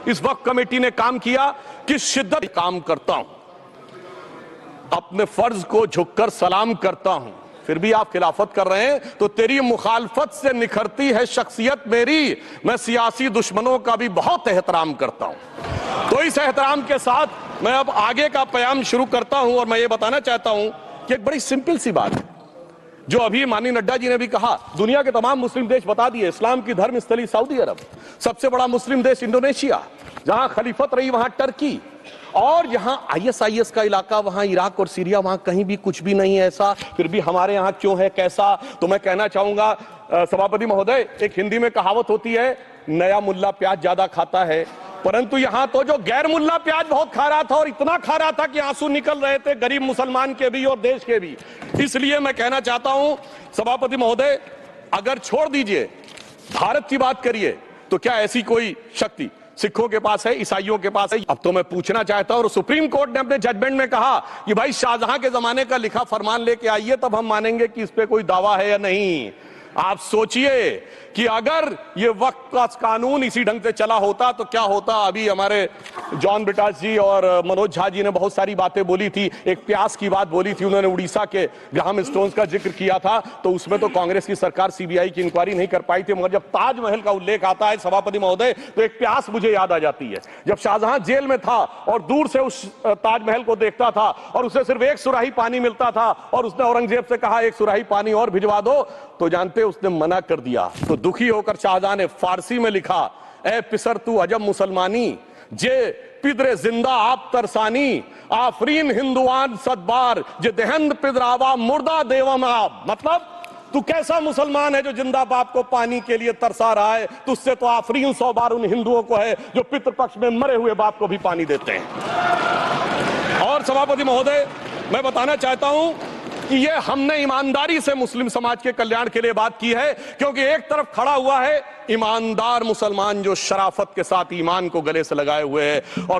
इस वक्त कमेटी ने काम किया, किस शिद्दत काम करता हूं, अपने फर्ज को झुककर सलाम करता हूं, फिर भी आप खिलाफत कर रहे हैं, तो तेरी मुखालफत से निखरती है शख्सियत मेरी। मैं सियासी दुश्मनों का भी बहुत एहतराम करता हूं। तो इस एहतराम के साथ मैं अब आगे का बयान शुरू करता हूं और मैं ये बताना चाहता हूं कि एक बड़ी सिंपल सी बात है, जो अभी माननीय नड्डा जी ने भी कहा, दुनिया के तमाम मुस्लिम देश बता दिए, इस्लाम की धर्म स्थली सऊदी अरब, सबसे बड़ा मुस्लिम देश इंडोनेशिया, जहां खलीफत रही वहां टर्की, और यहां आईएसआईएस का इलाका, वहां इराक और सीरिया, वहां कहीं भी कुछ भी नहीं है ऐसा, फिर भी हमारे यहां क्यों है, कैसा? तो मैं कहना चाहूंगा सभापति महोदय, एक हिंदी में कहावत होती है, नया मुल्ला प्याज ज्यादा खाता है, परंतु यहां तो जो गैर मुल्ला प्याज बहुत खा रहा था, और इतना खा रहा था कि आंसू निकल रहे थे गरीब मुसलमान के भी और देश के भी। इसलिए मैं कहना चाहता हूं सभापति महोदय, अगर छोड़ दीजिए भारत की बात करिए, तो क्या ऐसी कोई शक्ति सिखों के पास है, ईसाइयों के पास है? अब तो मैं पूछना चाहता हूं, सुप्रीम कोर्ट ने अपने जजमेंट में कहा कि भाई शाहजहां के जमाने का लिखा फरमान लेके आइए, तब हम मानेंगे कि इस पे कोई दावा है या नहीं। आप सोचिए कि अगर ये वक्त का कानून इसी ढंग से चला होता तो क्या होता। अभी हमारे जॉन ब्रिटास जी और मनोज झा जी ने बहुत सारी बातें बोली थी, एक प्यास की बात बोली थी, उन्होंने उड़ीसा के ग्राहम स्टोन्स का जिक्र किया था, तो उसमें तो कांग्रेस की सरकार सीबीआई की इंक्वायरी नहीं कर पाई थी, मगर जब ताजमहल का उल्लेख आता है सभापति महोदय, तो एक प्यास मुझे याद आ जाती है। जब शाहजहां जेल में था और दूर से उस ताजमहल को देखता था और उसे सिर्फ एक सुराही पानी मिलता था, और उसने औरंगजेब से कहा एक सुराही पानी और भिजवा दो, तो जानते उसने मना कर दिया। तो दुखी होकर शाहजहां ने फारसी में लिखा, ए पिसर तू अजब मुसलमानी, जे पिदरे जिंदा आप तरसानी, आफरीन हिंदुआन सदबार, जे देहंद पिदरावा मुर्दा देवम आप। मतलब तू कैसा मुसलमान है जो जिंदा बाप को पानी के लिए तरसा रहा है? तुझसे तो आफरीन 100 बार उन हिंदुओं को है जो पितृपक्ष में मरे हुए बाप को भी पानी देते हैं। और सभापति महोदय, मैं बताना चाहता हूं कि ये हमने ईमानदारी से मुस्लिम समाज के कल्याण के लिए बात की है, क्योंकि एक तरफ खड़ा हुआ है ईमानदार मुसलमान जो शराफत के साथ ईमान को गले से लगाए हुए है, और